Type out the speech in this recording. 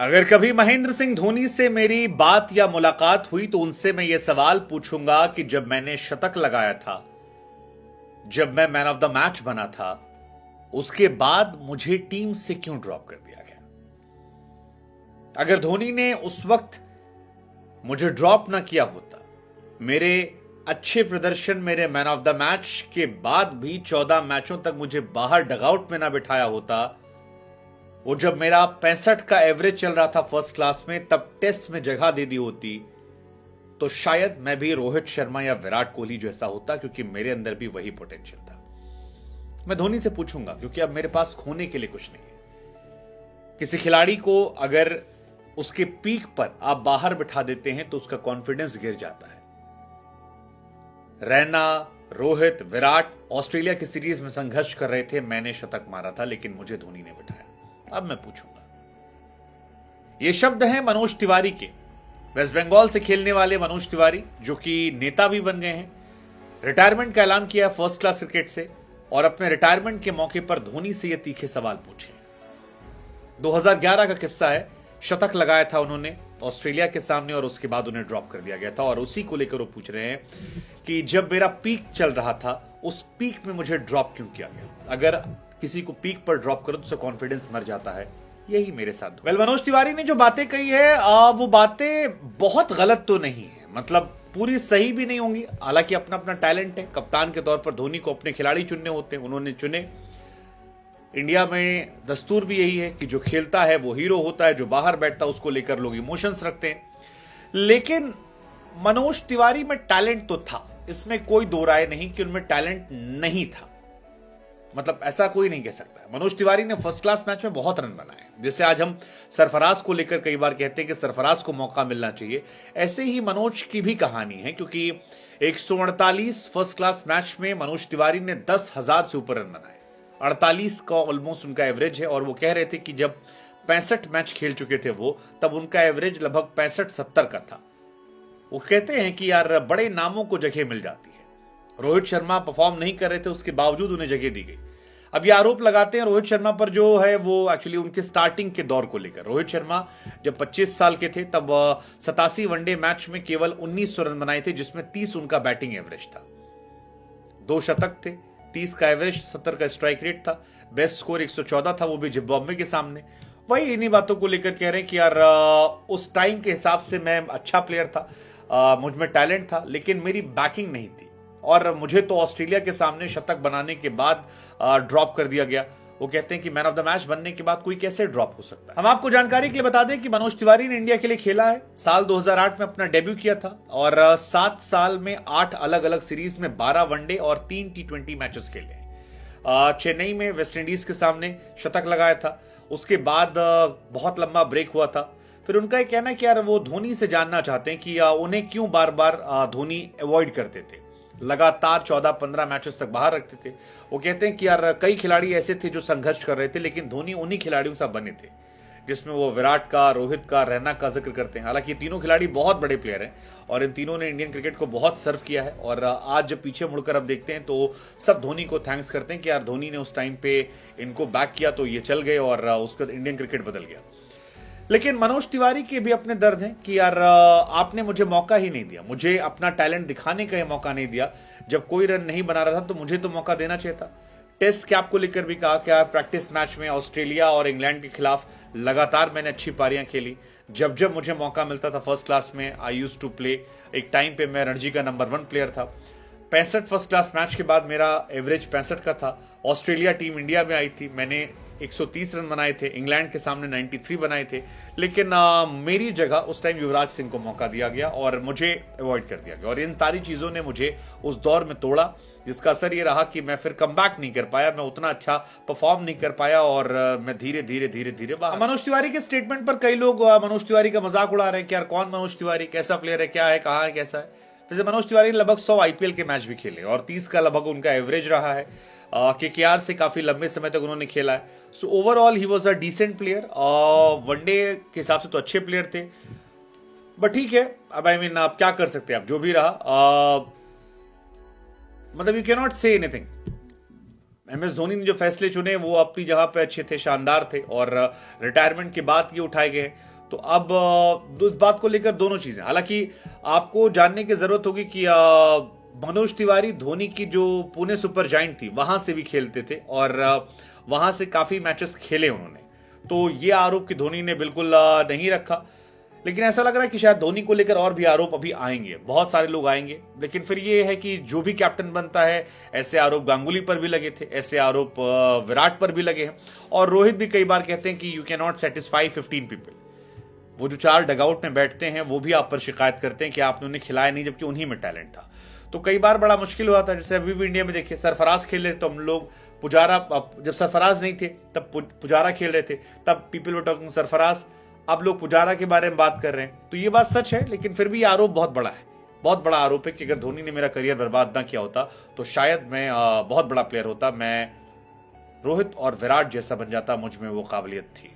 अगर कभी महेंद्र सिंह धोनी से मेरी बात या मुलाकात हुई तो उनसे मैं ये सवाल पूछूंगा कि जब मैंने शतक लगाया था, जब मैं मैन ऑफ द मैच बना था, उसके बाद मुझे टीम से क्यों ड्रॉप कर दिया गया। अगर धोनी ने उस वक्त मुझे ड्रॉप ना किया होता, मेरे अच्छे प्रदर्शन, मेरे मैन ऑफ द मैच के बाद भी 14 मैचों तक मुझे बाहर डगआउट में ना बिठाया होता, वो जब मेरा 65 का एवरेज चल रहा था फर्स्ट क्लास में, तब टेस्ट में जगह दे दी होती, तो शायद मैं भी रोहित शर्मा या विराट कोहली जैसा होता, क्योंकि मेरे अंदर भी वही पोटेंशियल था। मैं धोनी से पूछूंगा, क्योंकि अब मेरे पास खोने के लिए कुछ नहीं है। किसी खिलाड़ी को अगर उसके पीक पर आप बाहर बिठा देते हैं तो उसका कॉन्फिडेंस गिर जाता है। रैना, रोहित, विराट ऑस्ट्रेलिया की सीरीज में संघर्ष कर रहे थे, मैंने शतक मारा था, लेकिन मुझे धोनी ने बिठाया। अब मैं पूछूंगा, ये शब्द हैं मनोज तिवारी के, वेस्ट बंगाल से खेलने वाले मनोज तिवारी, जो कि नेता भी बन गए हैं। रिटायरमेंट का ऐलान किया फर्स्ट क्लास क्रिकेट से, और अपने रिटायरमेंट के मौके पर धोनी से ये तीखे सवाल पूछे। 2011 का किस्सा है, शतक लगाया था उन्होंने ऑस्ट्रेलिया के सामने और उसके बाद उन्हें ड्रॉप कर दिया गया था, और उसी को लेकर वो पूछ रहे हैं कि जब मेरा पीक चल रहा था, उस पीक में मुझे ड्रॉप क्यों किया गया। अगर किसी को पीक पर ड्रॉप करो तो उसका कॉन्फिडेंस मर जाता है। यही मेरे साथ मनोज तिवारी ने जो बातें कही है, वो बातें बहुत गलत तो नहीं है, मतलब पूरी सही भी नहीं होंगी। हालांकि अपना अपना टैलेंट है, कप्तान के तौर पर धोनी को अपने खिलाड़ी चुनने होते हैं, उन्होंने चुने। इंडिया में दस्तूर भी यही है कि जो खेलता है वो हीरो होता है, जो बाहर बैठता है उसको लेकर लोग इमोशंस रखते हैं। लेकिन मनोज तिवारी में टैलेंट तो था, इसमें कोई दो राय नहीं कि उनमें टैलेंट नहीं था। मतलब ऐसा कोई नहीं कह सकता। मनोज तिवारी ने फर्स्ट क्लास मैच में बहुत रन बनाए, जैसे आज हम सरफराज को लेकर कई बार कहते हैं कि सरफराज को मौका मिलना चाहिए, ऐसे ही मनोज की भी कहानी है, क्योंकि 148 फर्स्ट क्लास मैच में मनोज तिवारी ने 10,000 से ऊपर रन बनाए। 48 का ऑलमोस्ट उनका एवरेज है, और वो कह रहे थे कि जब 65 मैच खेल चुके थे वो, तब उनका एवरेज लगभग 65-70 का था। वो कहते हैं कि यार बड़े नामों को जगह मिल जाती है। रोहित शर्मा परफॉर्म नहीं कर रहे थे, उसके बावजूद उन्हें जगह दी गई। अब ये आरोप लगाते हैं रोहित शर्मा पर, जो है वो एक्चुअली उनके स्टार्टिंग के दौर को लेकर। रोहित शर्मा जब 25 साल के थे, तब 87 वनडे मैच में केवल 1900 रन बनाए थे, जिसमें 30 उनका बैटिंग एवरेज था। 2 शतक थे, 30 का एवरेज, 70 का स्ट्राइक रेट था। बेस्ट स्कोर 114 था, वो भी जिम्बाब्वे के सामने। वही इन्हीं बातों को लेकर कह रहे हैं कि यार उस टाइम के हिसाब से मैं अच्छा प्लेयर था, मुझ में टैलेंट था, लेकिन मेरी बैकिंग नहीं थी, और मुझे तो ऑस्ट्रेलिया के सामने शतक बनाने के बाद ड्रॉप कर दिया गया। वो कहते हैं कि मैन ऑफ द मैच बनने के बाद कोई कैसे ड्रॉप हो सकता है। हम आपको जानकारी के लिए बता दें कि मनोज तिवारी ने इंडिया के लिए खेला है। साल 2008 में अपना डेब्यू किया था, और 7 साल में 8 अलग अलग सीरीज में 12 वनडे और 3 T20 मैचेस खेले। चेन्नई में वेस्ट इंडीज के सामने शतक लगाया था। उसके बाद बहुत लंबा ब्रेक हुआ था। फिर उनका ये कहना है कि यार वो धोनी से जानना चाहते हैं कि उन्हें क्यों बार बार धोनी अवॉइड करते थे, लगातार 14-15 मैचेस तक बाहर रखते थे। वो कहते हैं कि यार कई खिलाड़ी ऐसे थे जो संघर्ष कर रहे थे, लेकिन धोनी उन्हीं खिलाड़ियों से बने थे, जिसमें वो विराट का, रोहित का, रैना का जिक्र करते हैं। हालांकि ये तीनों खिलाड़ी बहुत बड़े प्लेयर हैं, और इन तीनों ने इंडियन क्रिकेट को बहुत सर्व किया है। और आज जब पीछे मुड़कर अब देखते हैं तो सब धोनी को थैंक्स करते हैं कि यार धोनी ने उस टाइम पे इनको बैक किया तो ये चल गए, और उसका इंडियन क्रिकेट बदल गया। लेकिन मनोज तिवारी के भी अपने दर्द हैं कि यार आपने मुझे मौका ही नहीं दिया, मुझे अपना टैलेंट दिखाने का मौका नहीं दिया। जब कोई रन नहीं बना रहा था तो मुझे तो मौका देना चाहिए था। टेस्ट कैप को लेकर भी कहा कि प्रैक्टिस मैच में ऑस्ट्रेलिया और इंग्लैंड के खिलाफ लगातार मैंने अच्छी पारियां खेली। जब जब मुझे मौका मिलता था फर्स्ट क्लास में, आई यूज्ड टू प्ले। एक टाइम पे मैं रणजी का नंबर 1 प्लेयर था। 65 फर्स्ट क्लास मैच के बाद मेरा एवरेज 65 का था। ऑस्ट्रेलिया टीम इंडिया में आई थी, मैंने 130 रन बनाए थे, इंग्लैंड के सामने 93 बनाए थे। लेकिन मेरी जगह उस टाइम युवराज सिंह को मौका दिया गया और मुझे अवॉइड कर दिया गया, और इन सारी चीजों ने मुझे उस दौर में तोड़ा, जिसका असर ये रहा कि मैं फिर कमबैक नहीं कर पाया, मैं उतना अच्छा परफॉर्म नहीं कर पाया, और मैं धीरे धीरे धीरे धीरे मनोज तिवारी के स्टेटमेंट पर कई लोग मनोज तिवारी का मजाक उड़ा रहे हैं कि यार कौन मनोज तिवारी, कैसा प्लेयर है, क्या है, कहाँ है, कैसा है। वैसे मनोज तिवारी ने लगभग 100 आईपीएल के मैच भी खेले, और 30 का लगभग उनका एवरेज रहा है। केकेआर से काफी लंबे समय तक उन्होंने खेला है। So overall he was a decent player. One day के हिसाब से तो अच्छे प्लेयर थे, बट ठीक है, अब आई मीन आप क्या कर सकते हैं, आप जो भी रहा, मतलब you can not say anything. MS Dhoni ने जो फैसले चुने वो अपनी जगह पे अच्छे थे, शानदार थे, और रिटायरमेंट के बाद ये उठाए गए। तो अब इस बात को लेकर दोनों चीजें, हालांकि आपको जानने की जरूरत होगी कि मनोज तिवारी धोनी की जो पुणे सुपर जायंट थी वहां से भी खेलते थे, और वहां से काफी मैचेस खेले उन्होंने। तो ये आरोप कि धोनी ने बिल्कुल नहीं रखा, लेकिन ऐसा लग रहा है कि शायद धोनी को लेकर और भी आरोप अभी आएंगे, बहुत सारे लोग आएंगे। लेकिन फिर ये है कि जो भी कैप्टन बनता है, ऐसे आरोप गांगुली पर भी लगे थे, ऐसे आरोप विराट पर भी लगे हैं, और रोहित भी कई बार कहते हैं कि you can not satisfy 15 people. वो जो 4 डगआउट में बैठते हैं वो भी आप पर शिकायत करते हैं कि आपने उन्हें खिलाया नहीं, जबकि उन्हीं में टैलेंट था। तो कई बार बड़ा मुश्किल हुआ था। जैसे अभी भी इंडिया में देखिए, सरफराज खेल रहे थे तो हम लोग पुजारा, जब सरफराज नहीं थे तब पुजारा खेल रहे थे, तब पीपल वर टॉकिंग सरफराज। अब लोग पुजारा के बारे में बात कर रहे हैं। तो ये बात सच है, लेकिन फिर भी ये आरोप बहुत बड़ा है, बहुत बड़ा आरोप है कि अगर धोनी ने मेरा करियर बर्बाद ना किया होता तो शायद मैं बहुत बड़ा प्लेयर होता, मैं रोहित और विराट जैसा बन जाता, मुझ में वो काबिलियत थी।